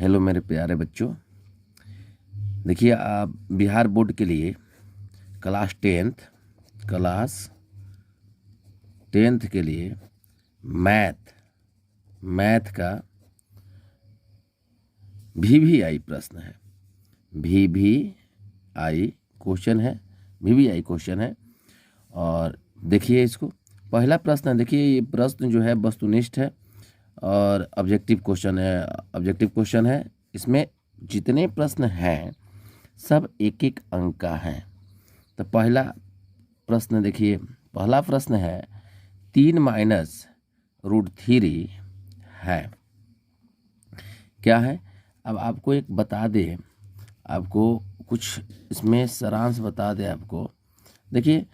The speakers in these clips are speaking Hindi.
हेलो मेरे प्यारे बच्चों। देखिए, आप बिहार बोर्ड के लिए क्लास टेंथ के लिए मैथ का VVI प्रश्न है। VVI क्वेश्चन है। और देखिए इसको, पहला प्रश्न है। देखिए ये प्रश्न जो है वस्तुनिष्ठ है और ऑब्जेक्टिव क्वेश्चन है। इसमें जितने प्रश्न हैं सब एक एक अंक का है। तो पहला प्रश्न देखिए, पहला प्रश्न है 3 - है क्या है। अब आपको एक बता दे, आपको कुछ इसमें सारांश बता दे आपको। देखिए,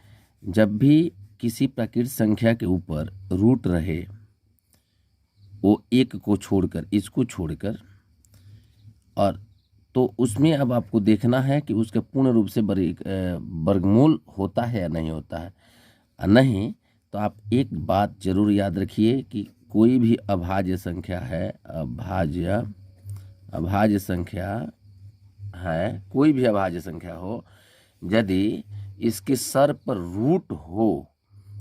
जब भी किसी प्राकृत संख्या के ऊपर रूट रहे, वो एक को छोड़कर, इसको छोड़कर, और तो उसमें अब आपको देखना है कि उसका पूर्ण रूप से वर्गमूल होता है या नहीं होता है। नहीं तो आप एक बात जरूर याद रखिए कि कोई भी अभाज्य संख्या है, कोई भी अभाज्य संख्या हो, यदि इसके सर पर रूट हो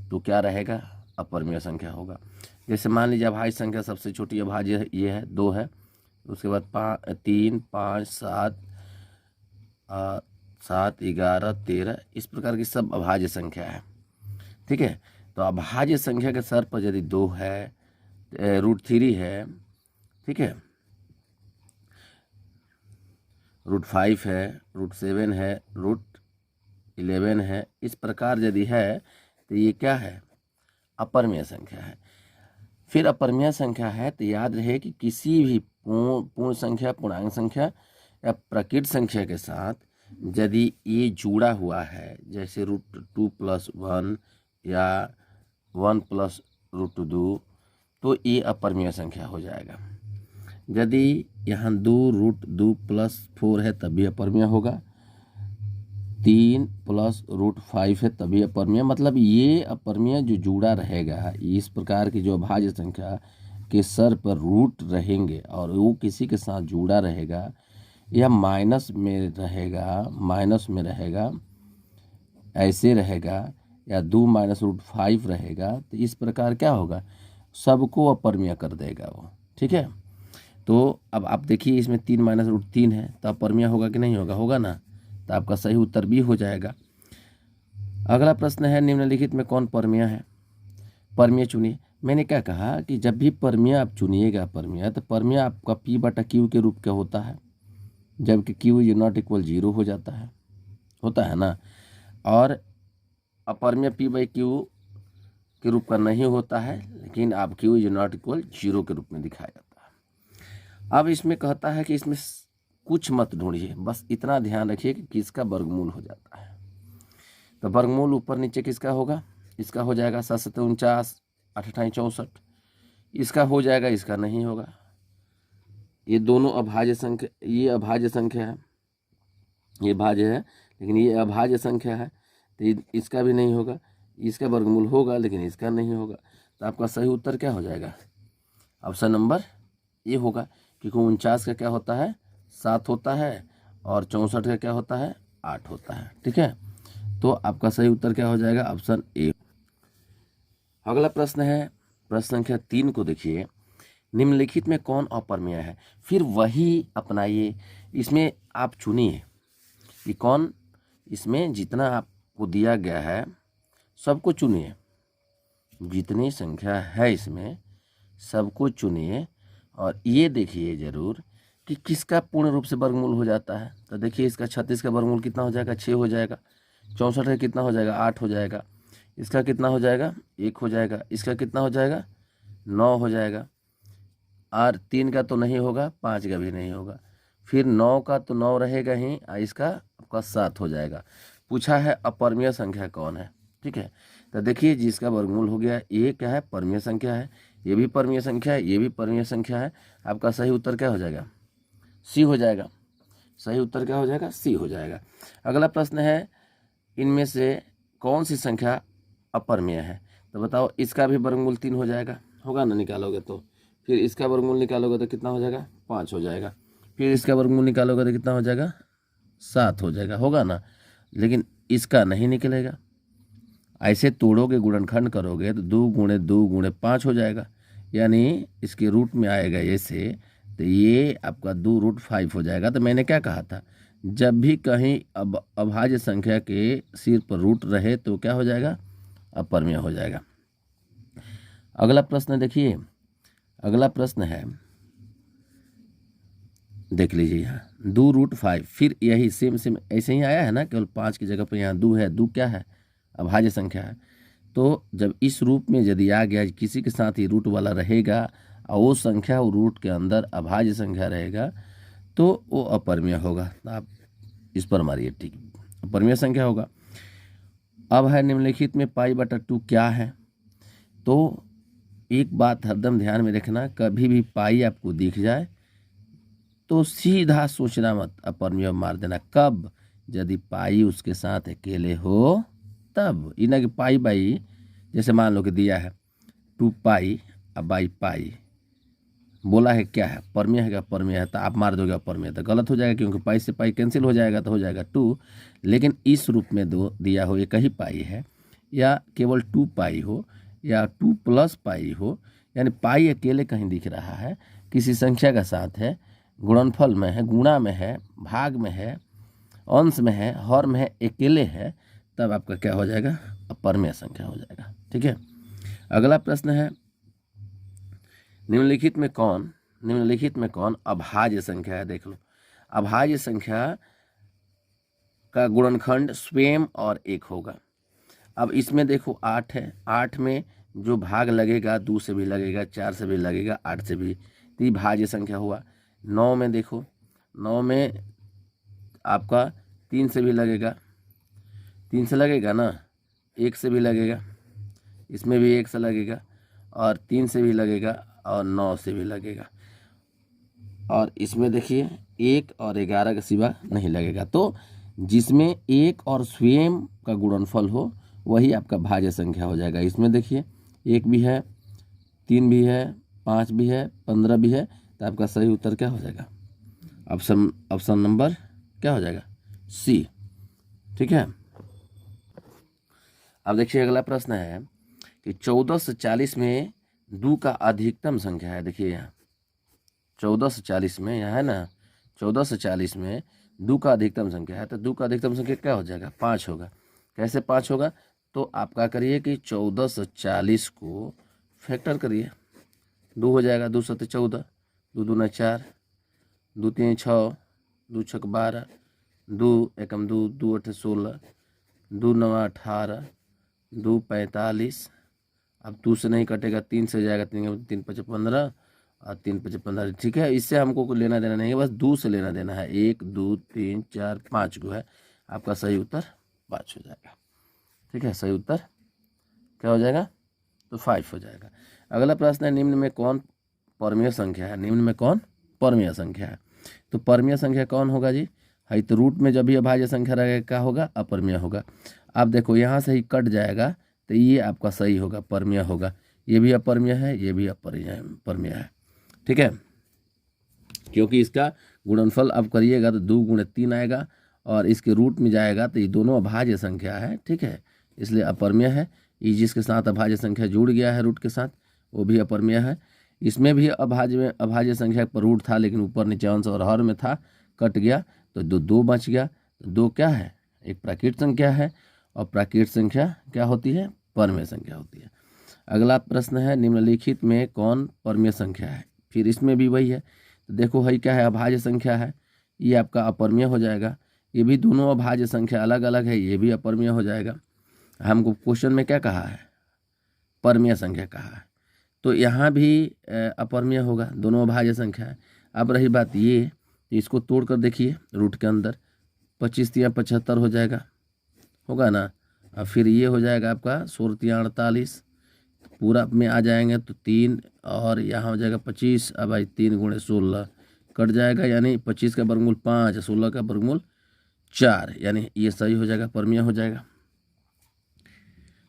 तो क्या रहेगा? अपरिमेय संख्या होगा। जैसे मान लीजिए अभाज्य संख्या सबसे छोटी अभाज्य ये है, 2 है। उसके बाद 3, 5, 7, 11, 13, इस प्रकार की सब अभाज्य संख्या है। ठीक है, तो अभाज्य संख्या के सर पर यदि 2 है, √3 है, ठीक है, √5 है, √7 है, √11 है, इस प्रकार यदि है तो ये क्या है? अपरिमेय संख्या है। फिर अपरिमेय संख्या है तो याद रहे कि किसी भी पूर्ण संख्या, पूर्णांक संख्या या प्रकृत संख्या के साथ यदि ये जुड़ा हुआ है, जैसे √2 + 1 या 1 + √2, तो ये अपरिमेय संख्या हो जाएगा। यदि यहाँ 2 + 4 है तब भी अपरिमेय होगा, 3 + √5 है तभी अपरिमेय। मतलब ये अपरिमेय जो जुड़ा रहेगा, इस प्रकार की जो अभाज्य संख्या के सर पर रूट रहेंगे और वो किसी के साथ जुड़ा रहेगा, यह माइनस में रहेगा, ऐसे रहेगा, या 2 - √5 रहेगा, तो इस प्रकार क्या होगा? सबको अपरिमेय कर देगा वो। ठीक है, तो अब आप देखिए इसमें 3 - √3 है तो अपरिमेय होगा कि नहीं होगा? होगा ना, तो आपका सही उत्तर भी हो जाएगा। अगला प्रश्न है, निम्नलिखित में कौन परमेय है? परमेय चुनिए। मैंने क्या कहा कि जब भी परमेय आप चुनिएगा, तो परमेय आपका P/Q के रूप का होता है, जबकि Q ≠ 0 हो जाता है, होता है ना। और अपरमेय P/Q के रूप का नहीं होता है, लेकिन आप Q ≠ 0 के रूप में दिखाया जाता है। अब इसमें कहता है कि इसमें कुछ मत ढूंढिए, बस इतना ध्यान रखिए कि किसका वर्गमूल हो जाता है। तो वर्गमूल ऊपर नीचे किसका होगा? इसका हो जाएगा 7 × 7 = 49, 8 × 8 = 64, इसका हो जाएगा, इसका नहीं होगा। ये दोनों अभाज्य संख्या, ये अभाज्य संख्या है, ये भाज्य है लेकिन ये अभाज्य संख्या है, तो इसका भी नहीं होगा। इसका वर्गमूल होगा लेकिन इसका नहीं होगा। तो आपका सही उत्तर क्या हो जाएगा? ऑप्शन नंबर ये होगा, क्योंकि 49 का क्या होता है? 7 होता है, और 64 का क्या होता है? 8 होता है। ठीक है, तो आपका सही उत्तर क्या हो जाएगा? Option A. अगला प्रश्न है, प्रश्न संख्या 3 को देखिए, निम्नलिखित में कौन अपरिमेय है? फिर वही अपनाइए, इसमें आप चुनिए कि कौन, इसमें जितना आपको दिया गया है सबको चुनिए, जितनी संख्या है इसमें सबको चुनिए, और ये देखिए जरूर कि किसका पूर्ण रूप से वर्गमूल हो जाता है। तो देखिए इसका 36 का वर्गमूल कितना हो जाएगा? 6 हो जाएगा। 64 का कितना हो जाएगा? 8 हो जाएगा। इसका कितना हो जाएगा? 1 हो जाएगा। इसका कितना हो जाएगा? 9 हो जाएगा। और 3 का तो नहीं होगा, 5 का भी नहीं होगा। फिर 9 का तो 9 रहेगा ही, और इसका आपका 7 हो जाएगा। पूछा है अपरिमेय संख्या कौन है? ठीक है, तो देखिए जिसका वर्गमूल हो गया, ये क्या है? परिमेय संख्या है। ये भी परिमेय संख्या है, ये भी परिमेय संख्या है। आपका सही उत्तर क्या हो जाएगा? सी हो जाएगा। सही उत्तर क्या हो जाएगा? सी हो जाएगा। अगला प्रश्न है, इनमें से कौन सी संख्या अपरिमेय है? तो बताओ, इसका भी वर्गमूल 3 हो जाएगा, होगा ना, निकालोगे तो। फिर इसका वर्गमूल निकालोगे तो कितना हो जाएगा? 5 हो जाएगा। फिर इसका वर्गमूल निकालोगे तो कितना हो जाएगा, 7 हो जाएगा, होगा ना। लेकिन इसका नहीं निकलेगा। ऐसे तोड़ोगे, गुणनखंड करोगे तो 2 गुणे 2 गुणे 5 हो जाएगा, यानी इसके रूट में आएगा ऐसे, तो ये आपका 2√5 हो जाएगा। तो मैंने क्या कहा था, जब भी कहीं अभाज्य संख्या के सिर पर रूट रहे तो क्या हो जाएगा, अपरमेय हो जाएगा। अगला प्रश्न देखिए, अगला प्रश्न है, देख लीजिए यहाँ 2√5, फिर यही सेम ऐसे ही आया है ना, केवल 5 की जगह पर यहाँ 2 है। 2 क्या है, अभाज्य संख्या है। तो जब इस रूप में यदि आ गया, किसी के साथ ही रूट वाला रहेगा और वो संख्या वो रूट के अंदर अभाज्य संख्या रहेगा तो वो अपरमेय होगा। आप इस पर मारिए, ठीक, अपरमेय संख्या होगा। अब है निम्नलिखित में π/2 क्या है। तो एक बात हरदम ध्यान में रखना, कभी भी पाई आपको दिख जाए तो सीधा सोचना मत, अपरमेय मार देना। कब, यदि पाई उसके साथ अकेले हो तब। इना कि पाई बाई, जैसे मान लो कि दिया है 2π अब बाई पाई, बोला है क्या है, परमेय है क्या, परमेय है, तो आप मार दोगे अपरमेय, तो गलत हो जाएगा, क्योंकि पाई से पाई कैंसिल हो जाएगा तो हो जाएगा 2। लेकिन इस रूप में दिया हो, एक ही पाई है, या केवल 2π हो, या 2+π हो, यानी पाई अकेले कहीं दिख रहा है, किसी संख्या का साथ है, गुणनफल में है, गुणा में है, भाग में है, अंश में है, हर में है, अकेले है, तब आपका क्या हो जाएगा, अपरमेय संख्या हो जाएगा। ठीक है। अगला प्रश्न है, निम्नलिखित में कौन अभाज्य संख्या है। देख लो, अभाज्य संख्या का गुणनखंड स्वयं और 1 होगा। अब इसमें देखो 8 है, 8 में जो भाग लगेगा 2 से भी लगेगा, 4 से भी लगेगा, 8 से भी, तो ये भाज्य संख्या हुआ। 9 में देखो, 9 में आपका 3 से भी लगेगा, 3 से लगेगा ना, 1 से भी लगेगा, इसमें भी 1 से लगेगा, और 3 से भी लगेगा, और 9 से भी लगेगा, और इसमें देखिए 1 और 11 के सिवा नहीं लगेगा। तो जिसमें 1 और स्वयं का गुणनफल हो वही आपका भाज्य संख्या हो जाएगा। इसमें देखिए 1 भी है, 3 भी है, 5 भी है, 15 भी है, तो आपका सही उत्तर क्या हो जाएगा, ऑप्शन नंबर क्या हो जाएगा, सी। ठीक है। अब देखिए अगला प्रश्न है कि 14 से 40 में 2 का अधिकतम संख्या है। देखिए यहाँ 14 से 40 में, यहाँ है ना, 14 से 40 में 2 का अधिकतम संख्या है, तो 2 का अधिकतम संख्या क्या हो जाएगा, 5 होगा। कैसे 5 होगा, तो आप क्या करिए कि 14 से 40 को फैक्टर करिए, 2 हो जाएगा, 2 7 14, 2 दूना 4, 2 3 6, 2 6 12, 2 एकम 2, 2 8 16, 2 9 18, 2 45, अब 2 से नहीं कटेगा, 3 से जाएगा, 3 5 15, और 3 5 15। ठीक है, इससे हमको कोई लेना देना नहीं है, बस 2 से लेना देना है। 1 2 3 4 5 को है, आपका सही उत्तर 5 हो जाएगा। ठीक है, सही उत्तर क्या हो जाएगा, तो 5 हो जाएगा। अगला प्रश्न है, निम्न में कौन परमेय संख्या है। निम्न में कौन परमेय संख्या है, तो परमेय संख्या कौन होगा जी, है तो रूट में जब भी अभाज्य संख्या रहेगा क्या होगा, अपरमेय होगा। आप देखो यहाँ से ही कट जाएगा, तो ये आपका सही होगा, परमेय होगा। ये भी अपरमेय है, ये भी परमेय है। ठीक है, क्योंकि इसका गुणनफल अब करिएगा तो 2 गुणे 3 आएगा, और इसके रूट में जाएगा तो ये दोनों अभाज्य संख्या है। ठीक है, इसलिए अपरमेय है। ये जिसके साथ अभाज्य संख्या जुड़ गया है रूट के साथ, वो भी अपरमेय है। इसमें भी अभाज्य संख्या पर रूट था, लेकिन ऊपर नीचे अंश और हर में था, कट गया तो 2 बच गया। तो 2 क्या है, एक प्राकृत संख्या है, और प्राकृत संख्या क्या होती है, परमेय संख्या होती है। अगला प्रश्न है, निम्नलिखित में कौन परमेय संख्या है। फिर इसमें भी वही है, तो देखो है क्या है, अभाज्य संख्या है, ये आपका अपरमेय हो जाएगा। ये भी दोनों अभाज्य संख्या अलग अलग है, ये भी अपरमेय हो जाएगा। हमको क्वेश्चन में क्या कहा है, परमेय संख्या कहा है, तो यहाँ भी अपरमेय होगा, दोनों अभाज्य संख्या है। अब रही बात ये, इसको तोड़ कर देखिए, रूट के अंदर 25 या 75 हो जाएगा, होगा ना। अब फिर ये हो जाएगा आपका 16 या 48, पूरा में आ जाएंगे तो 3, और यहाँ हो जाएगा 25। अब भाई 3 गुणे 16 कट जाएगा, यानी 25 का वर्गमूल 5, 16 का वर्गमूल 4, यानी ये सही हो जाएगा, परमेय हो जाएगा।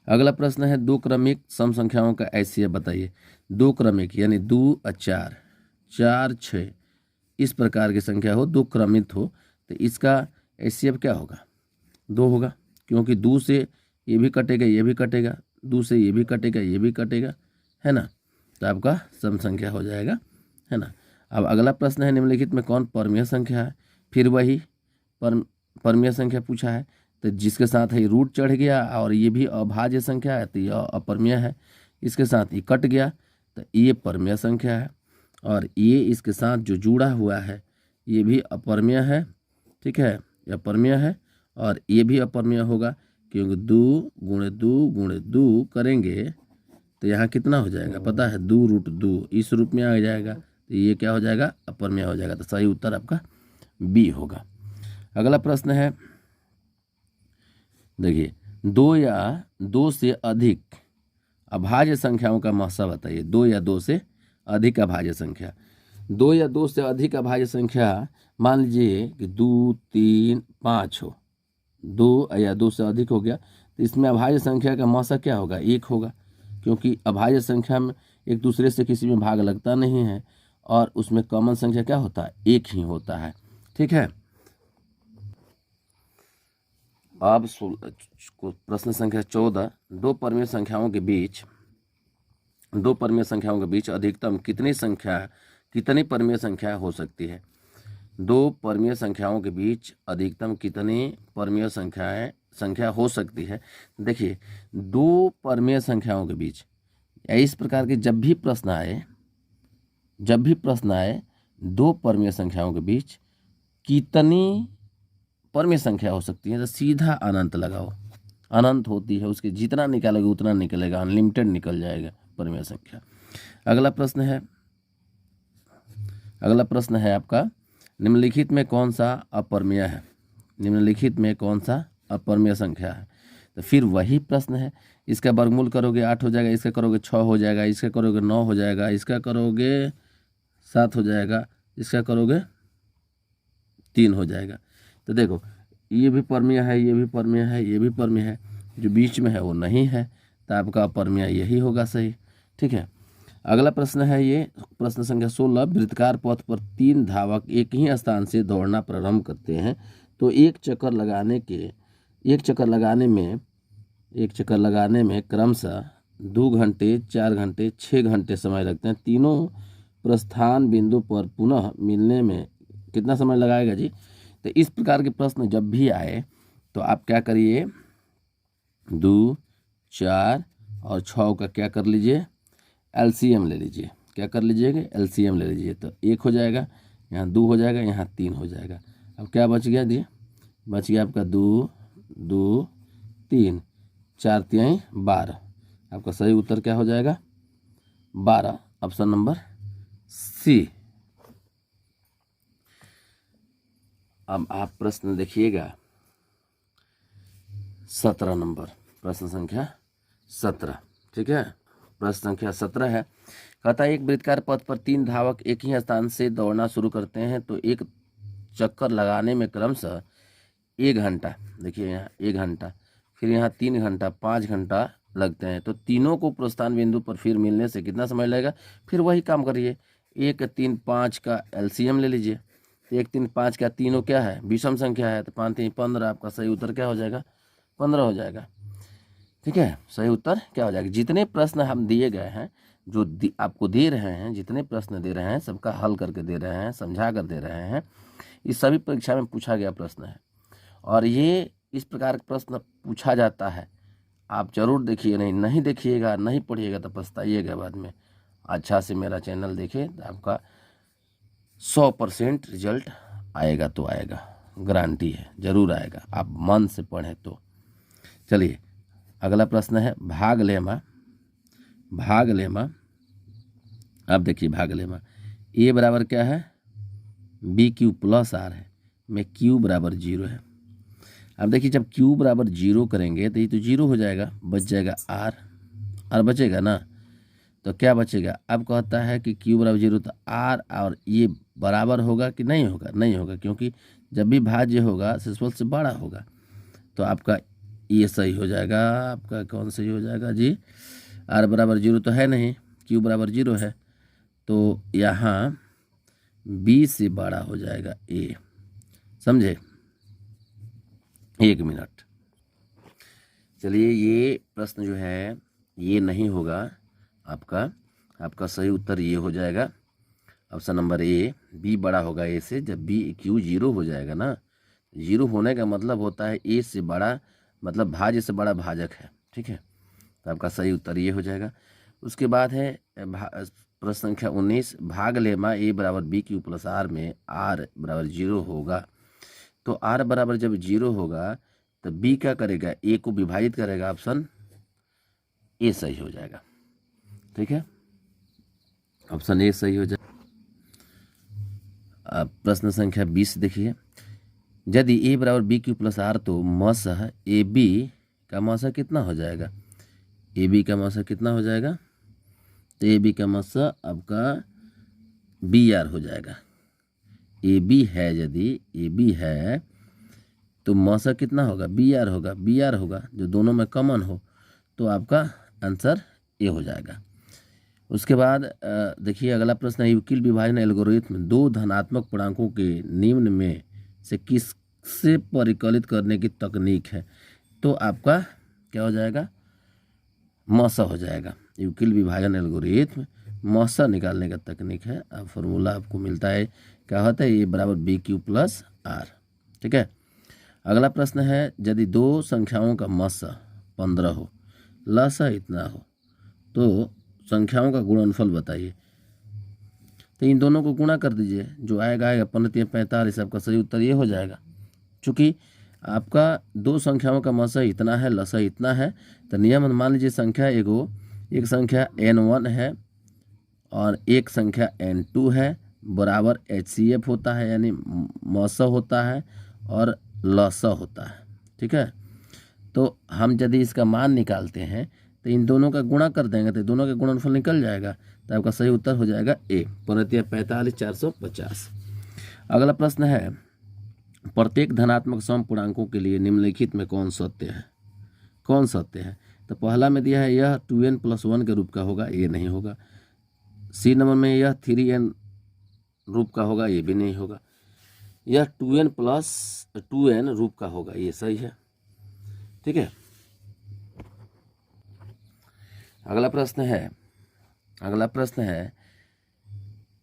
अगला प्रश्न है, 2 क्रमिक सम संख्याओं का हैसियत बताइए। 2 क्रमिक यानी 2 और 4, 4 6, इस प्रकार की संख्या हो, दो क्रमित हो, तो इसका एचसीएफ क्या होगा? 2 होगा, क्योंकि 2 से ये भी कटेगा, ये भी कटेगा, 2 से ये भी कटेगा, ये भी कटेगा, है ना। तो आपका सम संख्या हो जाएगा, है ना। अब अगला प्रश्न है, निम्नलिखित में कौन परमेय संख्या है? फिर वही परमेय संख्या पूछा है, तो जिसके साथ है रूट चढ़ गया और ये भी अभाज्य संख्या है तो यह अपरमेय है, इसके साथ ये कट गया तो ये परमेय संख्या है, और ये इसके साथ जो जुड़ा हुआ है ये भी अपरमेय है, ठीक है, यह अपरमेय है, और ये भी अपरमेय होगा, क्योंकि 2 गुणे 2 गुणे 2 करेंगे तो यहाँ कितना हो जाएगा पता है? 2√2 इस रूप में आ जाएगा, तो ये क्या हो जाएगा? अपरमेय हो जाएगा। तो सही उत्तर आपका बी होगा। अगला प्रश्न है, देखिए 2 या 2 से अधिक अभाज्य संख्याओं का महत्व बताइए। 2 या 2 से अधिक अभाज्य संख्या, 2 या 2 से अधिक अभाज्य संख्या, मान लीजिए कि 2, 3, 5 हो, 2 या 2 से अधिक हो गया, तो इसमें अभाज्य संख्या का महत्व क्या होगा? 1 होगा, क्योंकि अभाज्य संख्या में एक दूसरे से किसी में भाग लगता नहीं है, और उसमें कॉमन संख्या क्या होता है? 1 ही होता है, ठीक है। अब प्रश्न संख्या 14, दो परमेय संख्याओं के बीच अधिकतम कितनी परमेय संख्या हो सकती है? 2 परमेय संख्याओं के बीच अधिकतम कितनी परमेय संख्या हो सकती है? देखिए 2 परमेय संख्याओं के बीच, इस प्रकार के जब भी प्रश्न आए 2 परमेय संख्याओं के बीच कितनी परमेय संख्या हो सकती है, तो सीधा अनंत लगाओ। अनंत होती है, उसके जितना निकालोगे उतना निकलेगा, अनलिमिटेड निकल जाएगा परमेय संख्या। अगला प्रश्न है आपका, निम्नलिखित में कौन सा अपरमेय है? निम्नलिखित में कौन सा अपरमेय संख्या है? तो फिर वही प्रश्न है, इसका वर्गमूल करोगे 8 हो जाएगा, इसका करोगे 6 हो जाएगा, इसका करोगे 9 हो जाएगा, इसका करोगे 7 हो जाएगा, इसका करोगे 3 हो जाएगा। तो देखो ये भी परमेय है, ये भी परमेय है, ये भी परमेय है, जो बीच में है वो नहीं है, तो आपका अपरमेय यही होगा सही, ठीक है। अगला प्रश्न है, ये प्रश्न संख्या 16, वृत्ताकार पथ पर 3 धावक एक ही स्थान से दौड़ना प्रारंभ करते हैं, तो एक चक्कर लगाने में क्रमशः 2 घंटे, 4 घंटे, 6 घंटे समय लगते हैं। तीनों प्रस्थान बिंदु पर पुनः मिलने में कितना समय लगाएगा जी? तो इस प्रकार के प्रश्न जब भी आए तो आप क्या करिए, 2, 4 और 6 का क्या कर लीजिए? एलसीएम ले लीजिए। क्या कर लीजिएगा? एलसीएम ले लीजिए। तो 1 हो जाएगा, यहाँ 2 हो जाएगा, यहाँ 3 हो जाएगा। अब क्या बच गया जी? बच गया आपका 2, 2, 3, 4 3 12। आपका सही उत्तर क्या हो जाएगा? 12, ऑप्शन नंबर सी। अब आप प्रश्न देखिएगा 17 नंबर, प्रश्न संख्या 17, ठीक है। प्रश्न संख्या 17 है, कहता है एक वृत्ताकार पथ पर 3 धावक एक ही स्थान से दौड़ना शुरू करते हैं, तो एक चक्कर लगाने में क्रमशः 1 घंटा, देखिए यहाँ 1 घंटा, फिर यहाँ 3 घंटा, 5 घंटा लगते हैं, तो तीनों को प्रस्थान बिंदु पर फिर मिलने से कितना समय लगेगा? फिर वही काम करिए, 1, 3, 5 का एलसीएम ले लीजिए। 1, 3, 5 का तीनों क्या है? विषम संख्या है, तो 5, 3, 15। आपका सही उत्तर क्या हो जाएगा? 15 हो जाएगा, ठीक है। सही उत्तर क्या हो जाएगा? जितने प्रश्न हम दिए गए हैं, जो आपको दे रहे हैं, जितने प्रश्न दे रहे हैं सबका हल करके दे रहे हैं, समझा कर दे रहे हैं, इस सभी परीक्षा में पूछा गया प्रश्न है, और ये इस प्रकार का प्रश्न पूछा जाता है। आप जरूर देखिए, नहीं देखिएगा, नहीं पढ़िएगा तो पछताइएगा बाद में। अच्छा से मेरा चैनल देखें तो आपका 100% रिजल्ट आएगा, तो आएगा, गारंटी है, ज़रूर आएगा, आप मन से पढ़ें तो। चलिए अगला प्रश्न है, भाग लेमा। अब देखिए भाग लेमा, ए बराबर क्या है? बी क्यू प्लस आर है, में क्यू बराबर 0 है। अब देखिए जब क्यू बराबर 0 करेंगे तो ये तो 0 हो जाएगा, बच जाएगा आर बचेगा ना, तो क्या बचेगा? अब कहता है कि क्यू बराबर 0, तो आर और ये बराबर होगा कि नहीं होगा? नहीं होगा, क्योंकि जब भी भाज्य होगा सेसफल से बड़ा होगा, तो आपका ये सही हो जाएगा। आपका कौन सही हो जाएगा जी? आर बराबर 0 तो है नहीं, क्यू बराबर 0 है, तो यहाँ बी से बड़ा हो जाएगा ए, समझे। 1 मिनट। चलिए, ये प्रश्न जो है ये नहीं होगा आपका सही उत्तर ये हो जाएगा ऑप्शन नंबर ए, बी बड़ा होगा ए से। जब बी क्यू 0 हो जाएगा ना, 0 होने का मतलब होता है ए से बड़ा, मतलब भाज्य से बड़ा भाजक है, ठीक है। तो आपका सही उत्तर ये हो जाएगा। उसके बाद है प्रश्न संख्या 19, भाग लेमा ए बराबर बी क्यू प्लस आर में आर बराबर 0 होगा। तो आर बराबर जब 0 होगा तो बी क्या करेगा, ए को विभाजित करेगा, ऑप्शन ए सही हो जाएगा, ठीक है। ऑप्शन ए सही हो जाएगा। प्रश्न संख्या 20 देखिए, यदि ए बराबर बी क्यू प्लस आर तो मसह ए बी का मसह कितना हो जाएगा, ए बी का मसह कितना हो जाएगा, तो ए बी का मसह आपका बी आर हो जाएगा। ए बी है, यदि ए बी है तो मसह कितना होगा, बी आर होगा, बी आर होगा जो दोनों में कॉमन हो, तो आपका आंसर ए हो जाएगा। उसके बाद देखिए अगला प्रश्न है, यूक्लिड विभाजन एल्गोरिथम 2 धनात्मक पूर्णांकों के निम्न में से किससे परिकलित करने की तकनीक है। तो आपका क्या हो जाएगा, मसह हो जाएगा। यूक्लिड विभाजन एल्गोरिथम मसह निकालने का तकनीक है। अब फॉर्मूला आपको मिलता है, क्या होता है, ए बराबर बी क्यू प्लस आर, ठीक है। अगला प्रश्न है, यदि 2 संख्याओं का मसह 15 हो, लसह इतना हो, तो संख्याओं का गुणनफल बताइए। तो इन दोनों को गुणा कर दीजिए, जो आएगा 15 45, आपका सही उत्तर ये हो जाएगा। चूँकि आपका 2 संख्याओं का मसह इतना है, लसह इतना है, तो नियम मान लीजिए संख्या एक संख्या n1 है और एक संख्या n2 है, बराबर HCF होता है, यानी मसह होता है और लसह होता है, ठीक है। तो हम यदि इसका मान निकालते हैं तो इन दोनों का गुणा कर देंगे तो दोनों का गुणनफल निकल जाएगा, तो आपका सही उत्तर हो जाएगा ए, 45 450। अगला प्रश्न है, प्रत्येक धनात्मक सम पूर्णांकों के लिए निम्नलिखित में कौन सत्य है। तो पहला में दिया है यह 2n + 1 के रूप का होगा, ये नहीं होगा। सी नंबर में यह 3n रूप का होगा, ये भी नहीं होगा। यह 2n + 2n रूप का होगा, ये सही है, ठीक है। अगला प्रश्न है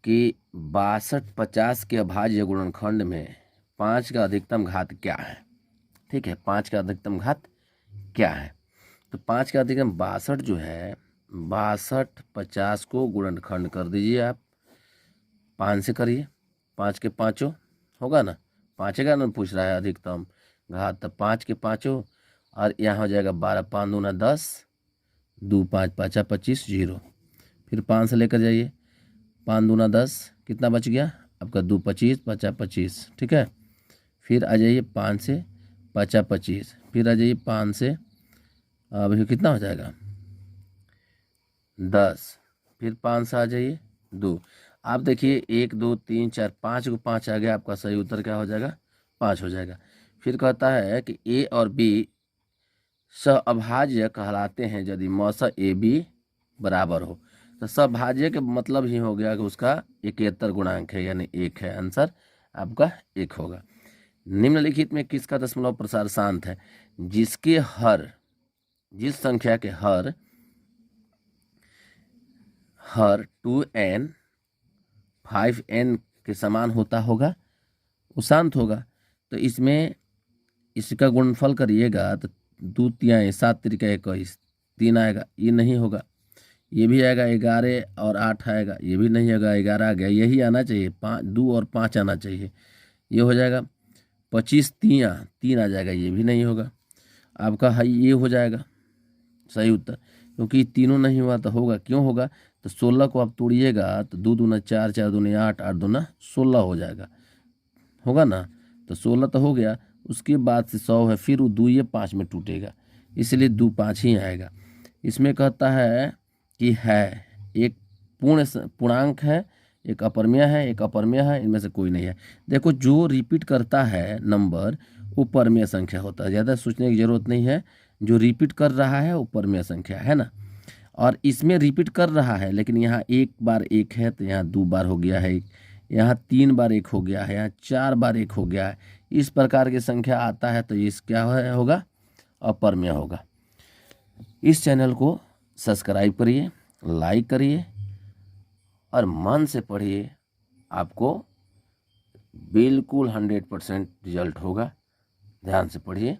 कि 62 50 के अभाज्य गुणनखंड में 5 का अधिकतम घात क्या है, ठीक है। 5 का अधिकतम घात क्या है, तो 5 का अधिकतम 62 जो है, 62 50 को गुणनखंड कर दीजिए आप, 5 से करिए, 5 के पाँचों होगा ना, 5 का ना पूछ रहा है अधिकतम घात, तो 5 के पाँचों और यहाँ हो जाएगा 12 5 दूना 10, 2 5 5 25 0, फिर 5 से लेकर जाइए, 5 दूना 10, कितना बच गया आपका 2 25 5 25, ठीक है। फिर आ जाइए 5 से 5 25, फिर आ जाइए 5 से, अब कितना हो जाएगा 10, फिर 5 से आ जाइए 2। आप देखिए 1 2 3 4 5 को 5 आ गया, आपका सही उत्तर क्या हो जाएगा, 5 हो जाएगा। फिर कहता है कि ए और बी सहअभाज्य कहलाते हैं यदि मसह ए बी बराबर हो। तो सहभाज्य का मतलब ही हो गया कि उसका 71 गुणांक है, यानी 1 है, आंसर आपका 1 होगा। निम्नलिखित में किसका दशमलव प्रसार शांत है, जिस संख्या के हर 2n 5n के समान होता होगा वो शांत होगा। तो इसमें इसका गुणनफल करिएगा तो 2 3 7 3 21, 3 आएगा, ये नहीं होगा। ये भी आएगा 11 और 8 आएगा, ये भी नहीं आएगा, 11 आ गया, यही आना चाहिए, 2 और 5 आना चाहिए, ये हो जाएगा 25 3 आ जाएगा, ये भी नहीं होगा। आपका हाई ये हो जाएगा सही उत्तर, क्योंकि तीनों नहीं हुआ तो होगा, क्यों होगा, तो 16 को आप तोड़िएगा तो 2 दूना 4 4 दूनी 8 8 दूना 16 हो जाएगा, होगा ना। तो 16 तो हो गया, उसके बाद से 100 है, फिर वो 2 ये 5 में टूटेगा, इसलिए 2 5 ही आएगा। इसमें कहता है कि है एक पूर्णांक है, एक अपरमेय है, एक अपरमेय है, इनमें से कोई नहीं है। देखो जो रिपीट करता है नंबर वो परमेय संख्या होता है, ज़्यादा सोचने की जरूरत नहीं है। जो रिपीट कर रहा है वो परमेय संख्या है ना, और इसमें रिपीट कर रहा है, लेकिन यहाँ एक बार 1 है तो यहाँ 2 बार हो गया है, यहाँ 3 बार 1 हो गया है, यहाँ 4 बार 1 हो गया है, इस प्रकार की संख्या आता है तो इस क्या होगा, अपरमेय होगा। इस चैनल को सब्सक्राइब करिए, लाइक करिए और मन से पढ़िए, आपको बिल्कुल 100% रिजल्ट होगा। ध्यान से पढ़िए।